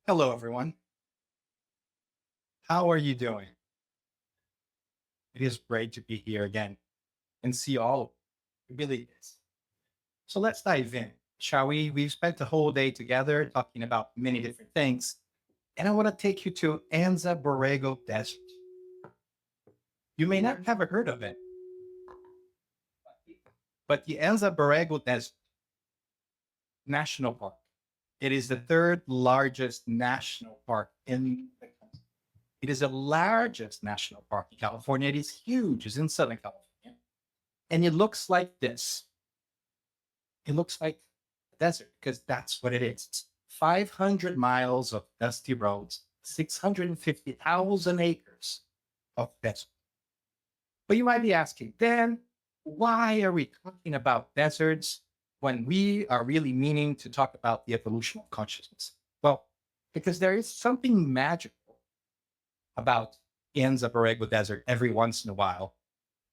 Hello, everyone. How are you doing? It is great to be here again and see all of you. It really is. So let's dive in, shall we? We've spent the whole day together talking about many different things, and I want to take you to Anza-Borrego Desert. You may not have heard of it, but the Anza-Borrego Desert National Park. It is the third largest national park in the country. It is the largest national park in California. It is huge. It's in Southern California. And it looks like this. It looks like a desert because that's what it is. It's 500 miles of dusty roads, 650,000 acres of desert. But you might be asking, Dan, why are we talking about deserts when we are really meaning to talk about the evolution of consciousness? Well, because there is something magical about Anza-Borrego Desert every once in a while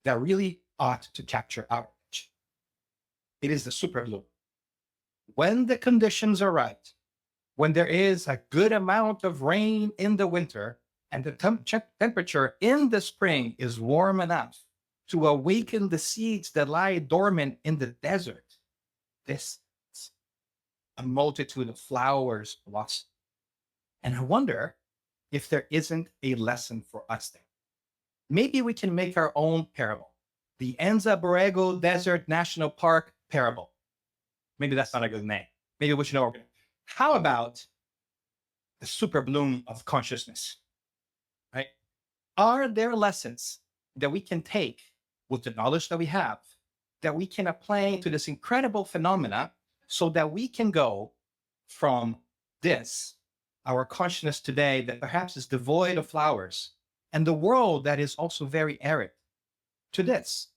that really ought to capture our attention. It is the super bloom. When the conditions are right, when there is a good amount of rain in the winter and the temperature in the spring is warm enough to awaken the seeds that lie dormant in the desert, this a multitude of flowers blossom. And I wonder if there isn't a lesson for us there. Maybe we can make our own parable, the Anza-Borrego Desert National Park parable. Maybe that's not a good name. Maybe we should know. How about the super bloom of consciousness? Right? Are there lessons that we can take with the knowledge that we have that we can apply to this incredible phenomena so that we can go from this, our consciousness today that perhaps is devoid of flowers, and the world that is also very arid, to this,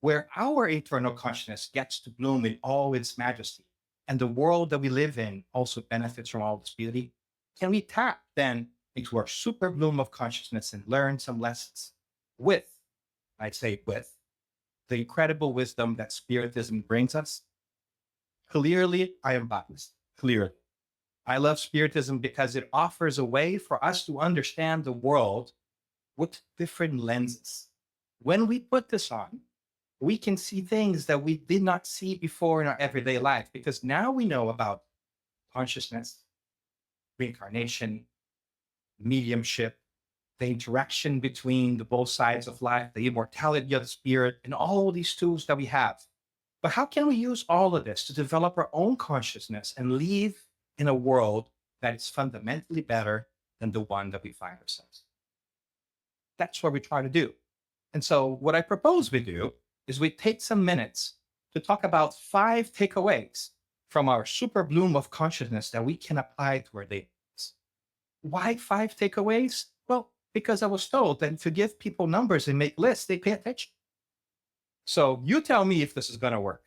where our eternal consciousness gets to bloom in all its majesty, and the world that we live in also benefits from all this beauty? Can we tap then into our super bloom of consciousness and learn some lessons with, I'd say with, the incredible wisdom that spiritism brings us? Clearly, I am biased. Clearly. I love spiritism because it offers a way for us to understand the world with different lenses. When we put this on, we can see things that we did not see before in our everyday life because now we know about consciousness, reincarnation, mediumship, the interaction between the both sides of life, the immortality of the spirit, and all these tools that we have. But how can we use all of this to develop our own consciousness and live in a world that is fundamentally better than the one that we find ourselves? That's what we try to do. And so what I propose we do is we take some minutes to talk about 5 takeaways from our super bloom of consciousness that we can apply to our daily lives. Why 5 takeaways? Well, because I was told that to give people numbers and make lists, they pay attention. So you tell me if this is going to work.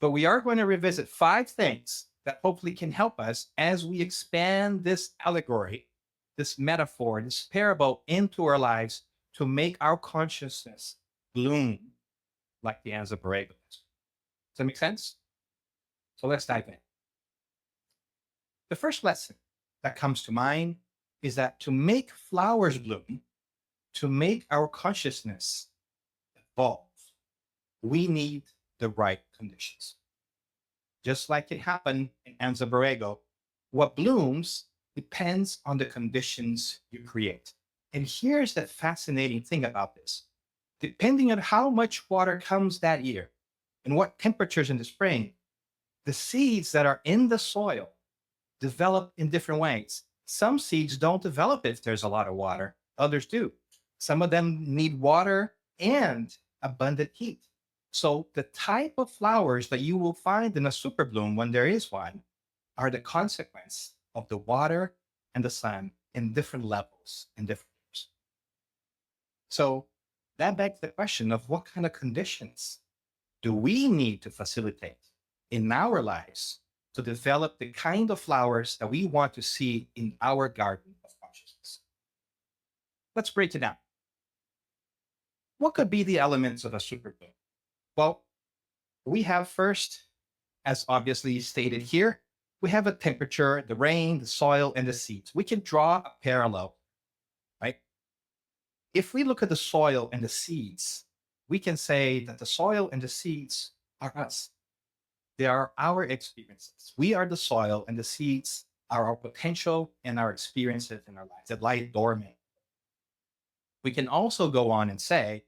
But we are going to revisit 5 things that hopefully can help us as we expand this allegory, this metaphor, this parable into our lives to make our consciousness bloom like the Anza-Borrego. Does that make sense? So let's dive in. The first lesson that comes to mind is that to make flowers bloom, to make our consciousness evolve, we need the right conditions. Just like it happened in Anza-Borrego, what blooms depends on the conditions you create. And here's the fascinating thing about this. Depending on how much water comes that year and what temperatures in the spring, the seeds that are in the soil develop in different ways. Some seeds don't develop if there's a lot of water, others do. Some of them need water and abundant heat. So the type of flowers that you will find in a super bloom when there is one are the consequence of the water and the sun in different levels, in different years. So that begs the question of what kind of conditions do we need to facilitate in our lives to develop the kind of flowers that we want to see in our garden of consciousness? Let's break it down. What could be the elements of a super bloom? Well, we have first, as obviously stated here, We have a temperature, the rain, the soil, and the seeds. We can draw a parallel, right? If we look at the soil and the seeds, we can say that the soil and the seeds are us. They are our experiences. We are the soil, and the seeds are our potential and our experiences in our lives that lie dormant. We can also go on and say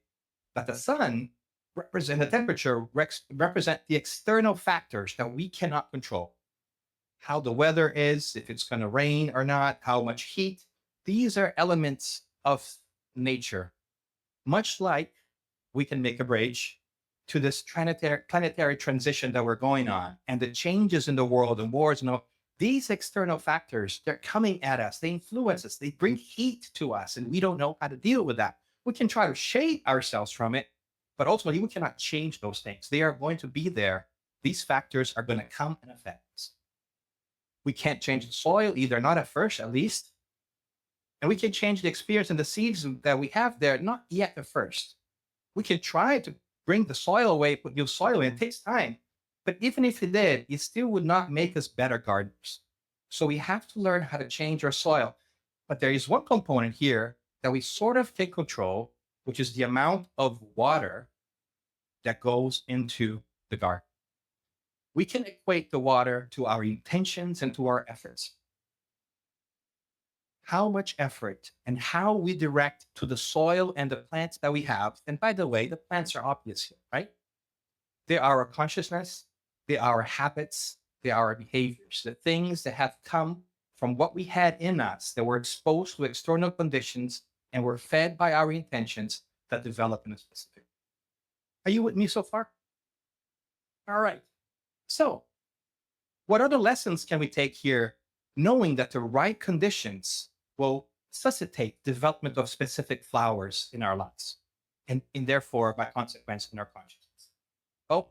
that the sun represent the temperature, represent the external factors that we cannot control. How the weather is, if it's going to rain or not, how much heat. These are elements of nature, much like we can make a bridge to this planetary transition that we're going on and the changes in the world and wars and all. These external factors, they're coming at us. They influence us. They bring heat to us, and we don't know how to deal with that. We can try to shade ourselves from it, but ultimately we cannot change those things. They are going to be there. These factors are going to come and affect us. We can't change the soil either, not at first, at least. And we can change the experience and the seeds that we have there, not yet at first. We can try to bring the soil away, put new soil in. It takes time. But even if it did, it still would not make us better gardeners. So we have to learn how to change our soil. But there is one component here that we sort of take control, which is the amount of water that goes into the garden. We can equate the water to our intentions and to our efforts. How much effort and how we direct to the soil and the plants that we have. And by the way, the plants are obvious here, right? They are our consciousness, they are our habits, they are our behaviors, the things that have come from what we had in us that were exposed to external conditions and were fed by our intentions that develop in a specific. Are you with me so far? All right. So, what other lessons can we take here, knowing that the right conditions will necessitate development of specific flowers in our lives, and therefore, by consequence, in our consciousness? Oh,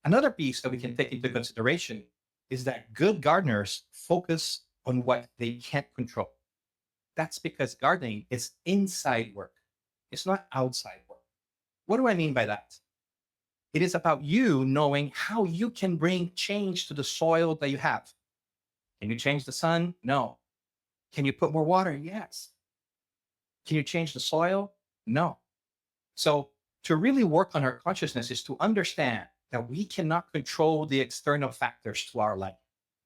another piece that we can take into consideration is that good gardeners focus on what they can't control. That's because gardening is inside work. It's not outside work. What do I mean by that? It is about you knowing how you can bring change to the soil that you have. Can you change the sun? No. Can you put more water? Yes. Can you change the soil? No. So to really work on our consciousness is to understand that we cannot control the external factors to our life.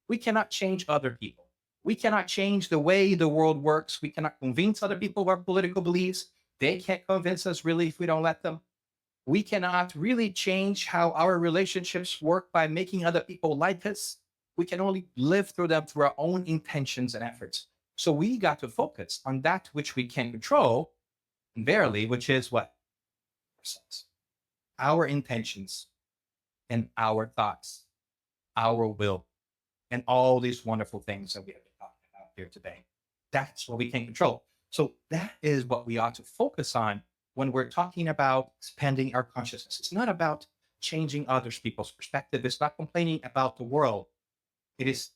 We cannot change other people. We cannot change the way the world works. We cannot convince other people of our political beliefs. They can't convince us really if we don't let them. We cannot really change how our relationships work by making other people like us. We can only live through them through our own intentions and efforts. So we got to focus on that which we can control, barely, which is what? Ourselves. Our intentions and our thoughts, our will, and all these wonderful things that we have been talking about here today. That's what we can control. So that is what we ought to focus on when we're talking about expanding our consciousness. It's not about changing other people's perspective. It's not complaining about the world. It is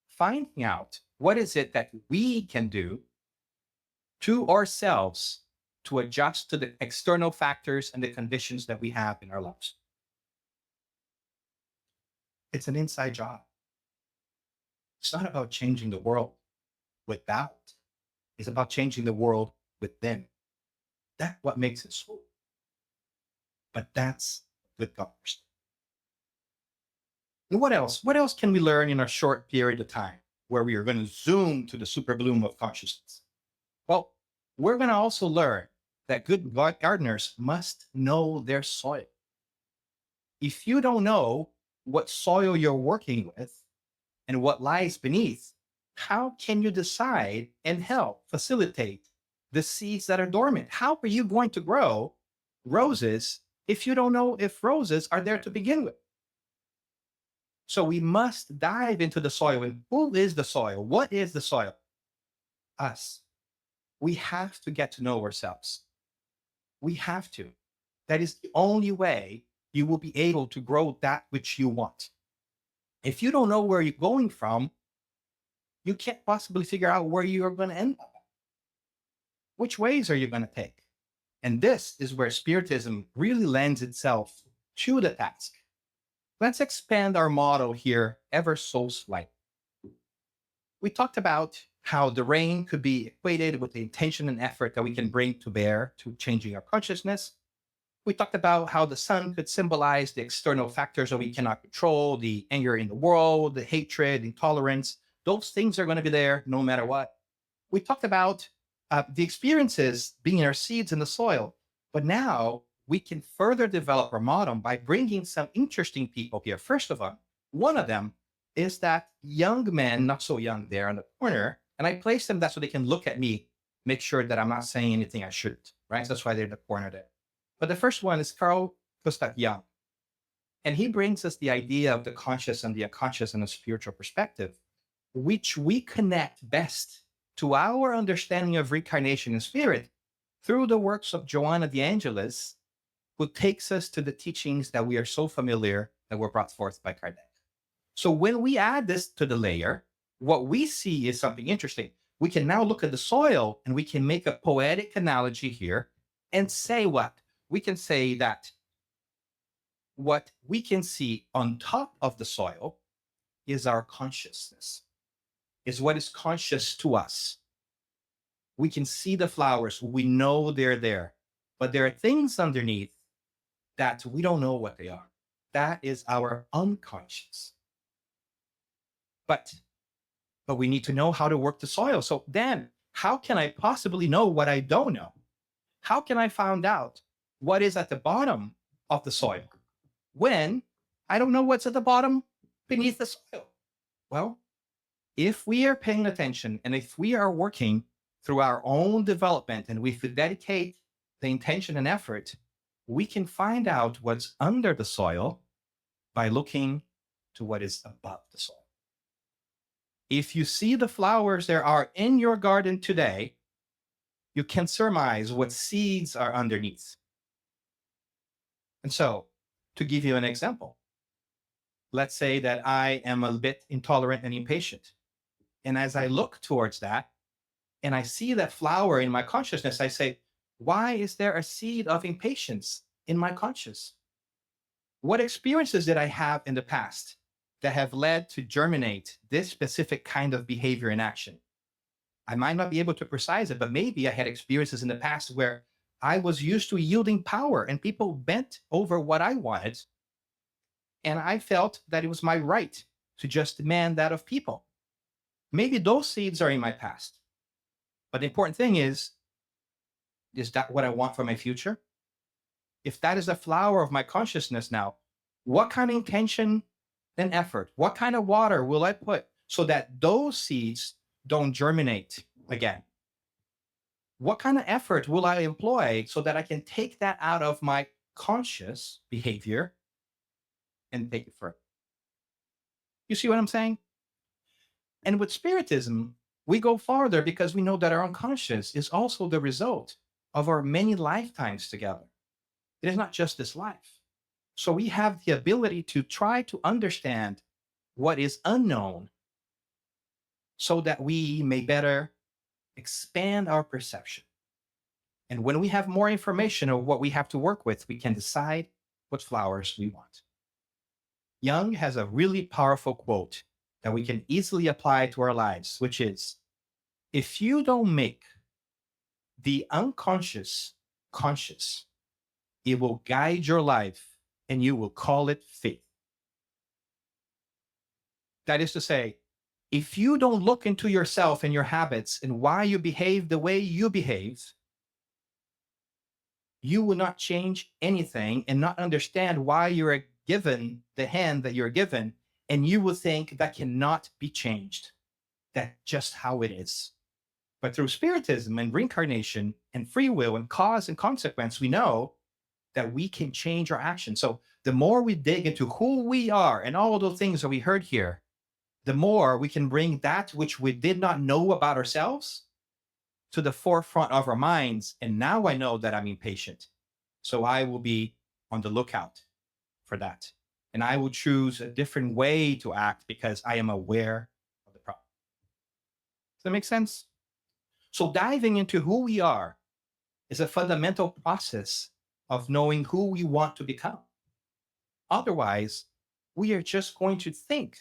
finding out what is it that we can do to ourselves to adjust to the external factors and the conditions that we have in our lives. It's an inside job. It's not about changing the world without. It's about changing the world within. That's what makes it so. But that's with God. And what else? What else can we learn in a short period of time where we are going to zoom to the super bloom of consciousness? Well, we're going to also learn that good gardeners must know their soil. If you don't know what soil you're working with and what lies beneath, how can you decide and help facilitate the seeds that are dormant? How are you going to grow roses if you don't know if roses are there to begin with? So we must dive into the soil. And who is the soil? What is the soil? Us. We have to get to know ourselves. We have to. That is the only way you will be able to grow that which you want. If you don't know where you're going from, you can't possibly figure out where you're going to end up. Which ways are you going to take? And this is where spiritism really lends itself to the task. Let's expand our model here ever so slightly. We talked about how the rain could be equated with the intention and effort that we can bring to bear to changing our consciousness. We talked about how the sun could symbolize the external factors that we cannot control, the anger in the world, the hatred, intolerance. Those things are going to be there no matter what. We talked about the experiences being our seeds in the soil. But now we can further develop our model by bringing some interesting people here. First of all, one of them is that young man, not so young there in the corner. And I place them that so they can look at me, make sure that I'm not saying anything I shouldn't, right? So that's why they're in the corner there. But the first one is Carl Gustav Jung. And he brings us the idea of the conscious and the unconscious in a spiritual perspective, which we connect best to our understanding of reincarnation and spirit through the works of Joanna de Angelis, who takes us to the teachings that we are so familiar that were brought forth by Kardec. So when we add this to the layer, what we see is something interesting. We can now look at the soil and we can make a poetic analogy here and say what? We can say that what we can see on top of the soil is our consciousness, is what is conscious to us. We can see the flowers. We know they're there, but there are things underneath that we don't know what they are. That is our unconscious. But we need to know how to work the soil. So then how can I possibly know what I don't know? How can I find out what is at the bottom of the soil when I don't know what's at the bottom beneath the soil? Well, if we are paying attention and if we are working through our own development and we dedicate the intention and effort, we can find out what's under the soil by looking to what is above the soil. If you see the flowers there are in your garden today, you can surmise what seeds are underneath. And so, to give you an example, let's say that I am a bit intolerant and impatient. And as I look towards that, and I see that flower in my consciousness, I say, why is there a seed of impatience in my conscious? What experiences did I have in the past that have led to germinate this specific kind of behavior and action? I might not be able to precise it, but maybe I had experiences in the past where I was used to yielding power and people bent over what I wanted. And I felt that it was my right to just demand that of people. Maybe those seeds are in my past. But the important thing is that what I want for my future? If that is the flower of my consciousness now, what kind of intention and effort, what kind of water will I put so that those seeds don't germinate again? What kind of effort will I employ so that I can take that out of my conscious behavior and take it further? You see what I'm saying? And with spiritism, we go farther because we know that our unconscious is also the result of our many lifetimes together. It is not just this life. So we have the ability to try to understand what is unknown so that we may better expand our perception. And when we have more information of what we have to work with, we can decide what flowers we want. Jung has a really powerful quote that we can easily apply to our lives, which is, if you don't make the unconscious conscious, it will guide your life and you will call it faith. That is to say, if you don't look into yourself and your habits and why you behave the way you behave, you will not change anything and not understand why you're given the hand that you're given. And you will think that cannot be changed. That's just how it is. But through spiritism and reincarnation and free will and cause and consequence, we know that we can change our actions. So the more we dig into who we are and all of those things that we heard here, the more we can bring that which we did not know about ourselves to the forefront of our minds. And now I know that I'm impatient. So I will be on the lookout for that. And I will choose a different way to act because I am aware of the problem. Does that make sense? So diving into who we are is a fundamental process of knowing who we want to become. Otherwise, we are just going to think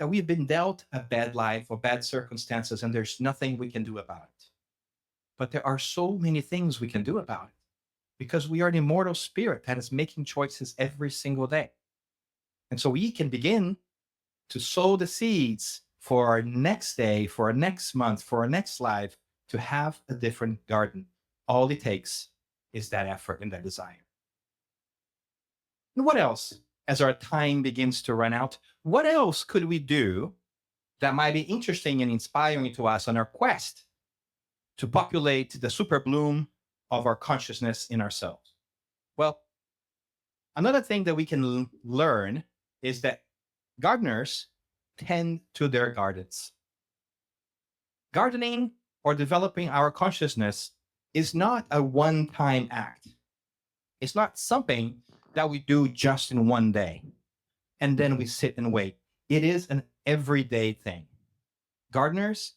that we've been dealt a bad life or bad circumstances and there's nothing we can do about it. But there are so many things we can do about it because we are an immortal spirit that is making choices every single day. And so we can begin to sow the seeds for our next day, for our next month, for our next life, to have a different garden. All it takes is that effort and that desire. And what else, as our time begins to run out, what else could we do that might be interesting and inspiring to us on our quest to populate the super bloom of our consciousness in ourselves? Well, another thing that we can learn is that gardeners tend to their gardens. Gardening or developing our consciousness is not a one-time act. It's not something that we do just in one day and then we sit and wait. It is an everyday thing. Gardeners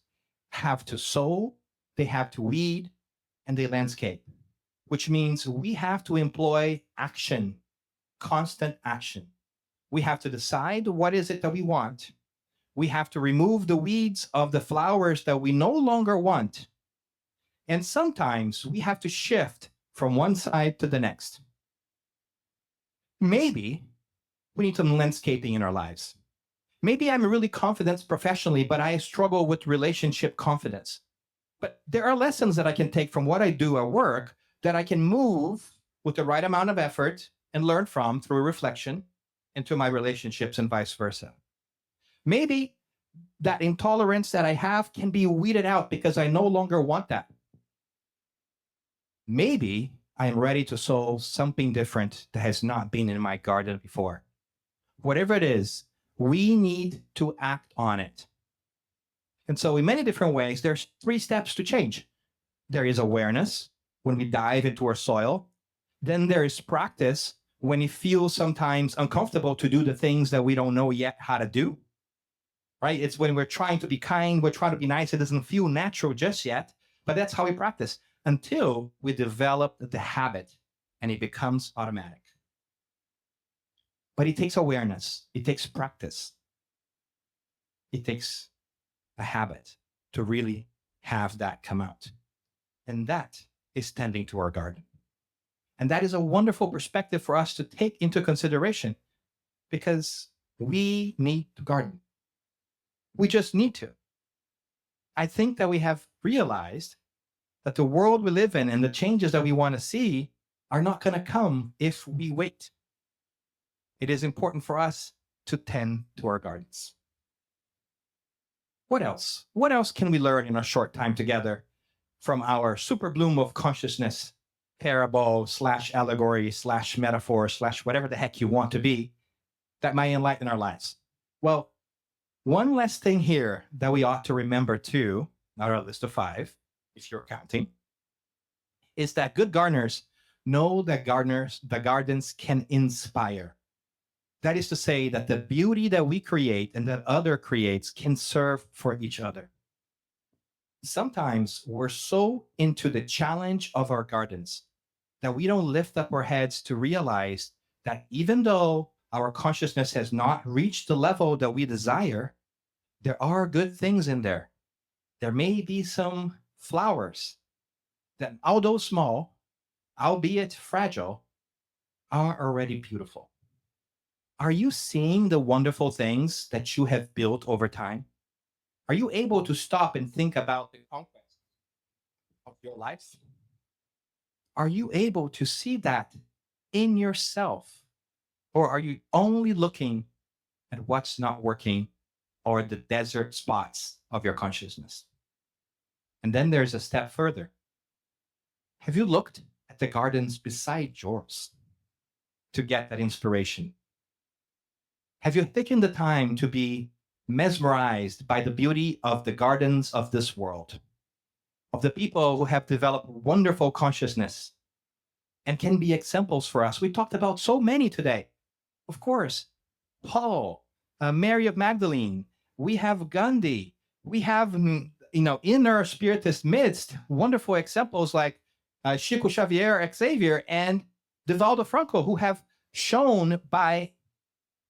have to sow, they have to weed, and they landscape, which means we have to employ action, constant action. We have to decide what is it that we want. We have to remove the weeds of the flowers that we no longer want. And sometimes we have to shift from one side to the next. Maybe we need some landscaping in our lives. Maybe I'm really confident professionally, but I struggle with relationship confidence. But there are lessons that I can take from what I do at work that I can move with the right amount of effort and learn from through reflection into my relationships and vice versa. Maybe that intolerance that I have can be weeded out because I no longer want that. Maybe I am ready to sow something different that has not been in my garden before. Whatever it is, we need to act on it. And so in many different ways, there's 3 steps to change. There is awareness when we dive into our soil. Then there is practice when it feels sometimes uncomfortable to do the things that we don't know yet how to do. Right? It's when we're trying to be kind, we're trying to be nice. It doesn't feel natural just yet, but that's how we practice until we develop the habit and it becomes automatic. But it takes awareness. It takes practice. It takes a habit to really have that come out. And that is tending to our garden. And that is a wonderful perspective for us to take into consideration because we need to garden. We just need to. I think that we have realized that the world we live in and the changes that we want to see are not going to come if we wait. It is important for us to tend to our gardens. What else? What else can we learn in a short time together from our super bloom of consciousness parable / allegory / metaphor / whatever the heck you want to be that might enlighten our lives? Well, one last thing here that we ought to remember too, out of a list of 5, if you're counting, is that good gardeners know that the gardens can inspire. That is to say that the beauty that we create and that other creates can serve for each other. Sometimes we're so into the challenge of our gardens that we don't lift up our heads to realize that even though our consciousness has not reached the level that we desire, there are good things in there. There may be some flowers that, although small, albeit fragile, are already beautiful. Are you seeing the wonderful things that you have built over time? Are you able to stop and think about the conquest of your life? Are you able to see that in yourself? Or are you only looking at what's not working or the desert spots of your consciousness? And then there's a step further. Have you looked at the gardens beside yours to get that inspiration? Have you taken the time to be mesmerized by the beauty of the gardens of this world, of the people who have developed wonderful consciousness and can be examples for us? We talked about so many today. Of course, Paul, Mary of Magdalene, we have Gandhi, we have, in our spiritist midst, wonderful examples like Chico Xavier, Xavier, and Divaldo Franco, who have shown by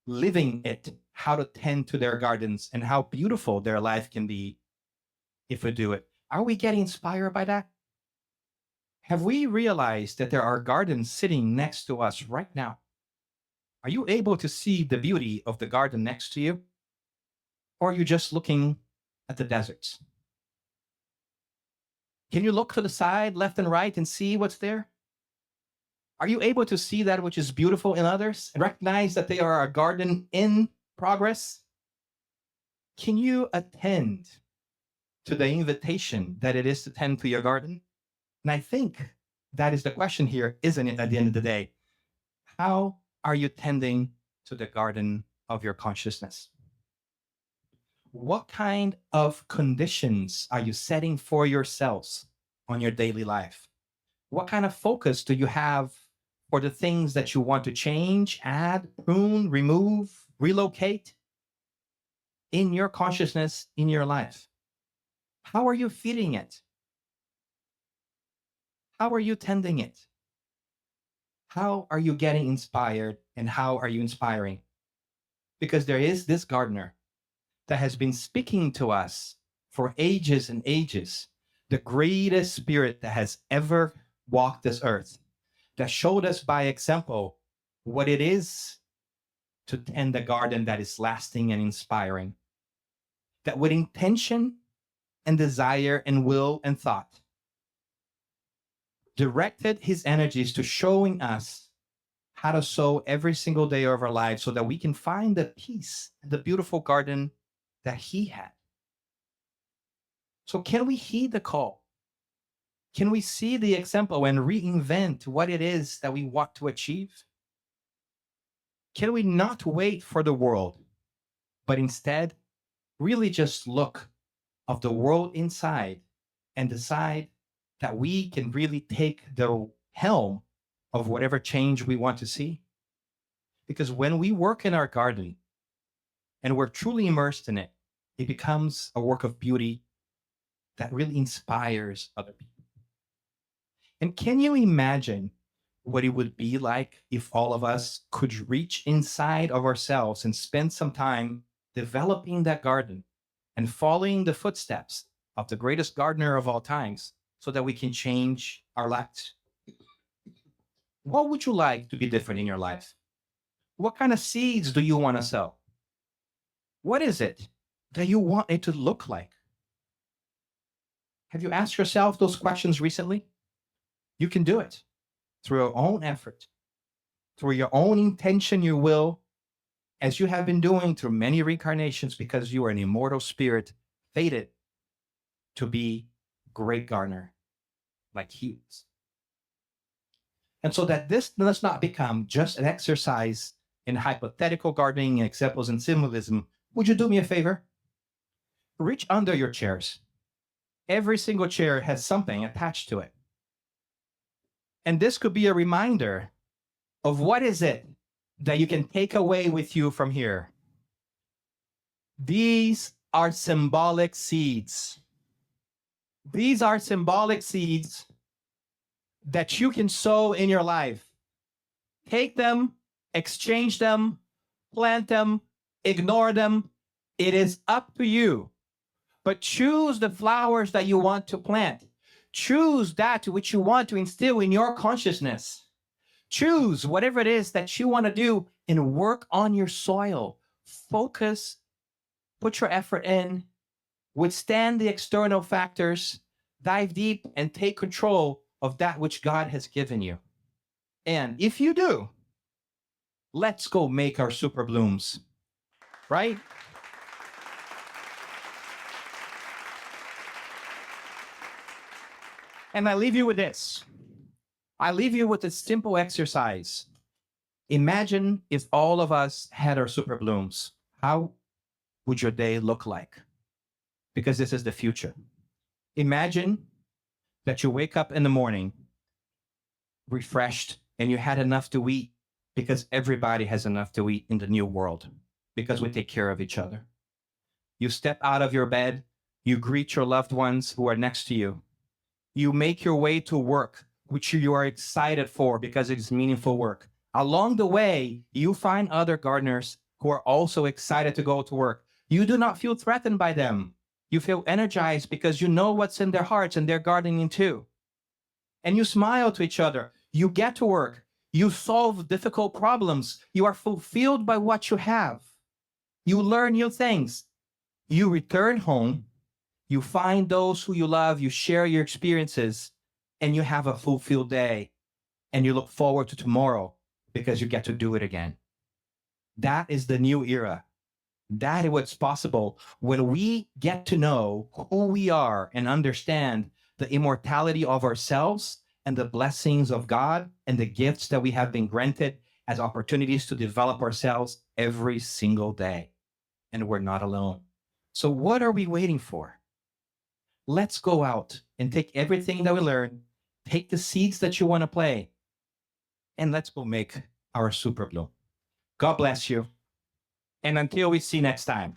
living it how to tend to their gardens and how beautiful their life can be if we do it. Are we getting inspired by that? Have we realized that there are gardens sitting next to us right now? Are you able to see the beauty of the garden next to you? Or are you just looking at the deserts? Can you look to the side, left and right, and see what's there? Are you able to see that which is beautiful in others and recognize that they are a garden in progress? Can you attend to the invitation that it is to tend to your garden? And I think that is the question here, isn't it, at the end of the day? How are you tending to the garden of your consciousness? What kind of conditions are you setting for yourselves on your daily life? What kind of focus do you have for the things that you want to change, add, prune, remove, relocate in your consciousness, in your life? How are you feeding it? How are you tending it? How are you getting inspired and how are you inspiring? Because there is this gardener that has been speaking to us for ages and ages, the greatest spirit that has ever walked this earth, that showed us by example what it is to tend a garden that is lasting and inspiring, that with intention and desire and will and thought, directed his energies to showing us how to sow every single day of our lives so that we can find the peace and the beautiful garden that he had. So can we heed the call? Can we see the example and reinvent what it is that we want to achieve? Can we not wait for the world, but instead really just look of the world inside and decide that we can really take the helm of whatever change we want to see? Because when we work in our garden and we're truly immersed in it, it becomes a work of beauty that really inspires other people. And can you imagine what it would be like if all of us could reach inside of ourselves and spend some time developing that garden and following the footsteps of the greatest gardener of all times so that we can change our lives? What would you like to be different in your life? What kind of seeds do you want to sow? What is it that you want it to look like? Have you asked yourself those questions recently? You can do it through your own effort, through your own intention, your will, as you have been doing through many reincarnations, because you are an immortal spirit fated to be great gardener like he is. And so that this does not become just an exercise in hypothetical gardening and examples and symbolism, would you do me a favor? Reach under your chairs. Every single chair has something attached to it. And this could be a reminder of what is it that you can take away with you from here. These are symbolic seeds. These are symbolic seeds that you can sow in your life. Take them, exchange them, plant them, ignore them. It is up to you. But choose the flowers that you want to plant. Choose that which you want to instill in your consciousness. Choose whatever it is that you want to do and work on your soil. Focus, put your effort in, withstand the external factors, dive deep and take control of that which God has given you. And if you do, let's go make our super blooms, right? And I leave you with this. I leave you with a simple exercise. Imagine if all of us had our super blooms. How would your day look like? Because this is the future. Imagine that you wake up in the morning refreshed and you had enough to eat, because everybody has enough to eat in the new world because we take care of each other. You step out of your bed, you greet your loved ones who are next to you. You make your way to work, which you are excited for because it is meaningful work. Along the way, you find other gardeners who are also excited to go to work. You do not feel threatened by them. You feel energized because you know what's in their hearts and they're gardening too. And you smile to each other. You get to work. You solve difficult problems. You are fulfilled by what you have. You learn new things. You return home. You find those who you love. You share your experiences and you have a fulfilled day. And you look forward to tomorrow because you get to do it again. That is the new era. That is what's possible when we get to know who we are and understand the immortality of ourselves and the blessings of God and the gifts that we have been granted as opportunities to develop ourselves every single day. And we're not alone. So what are we waiting for? Let's go out and take everything that we learn, take the seeds that you want to play, and let's go make our super bloom. God bless you. And until we see next time.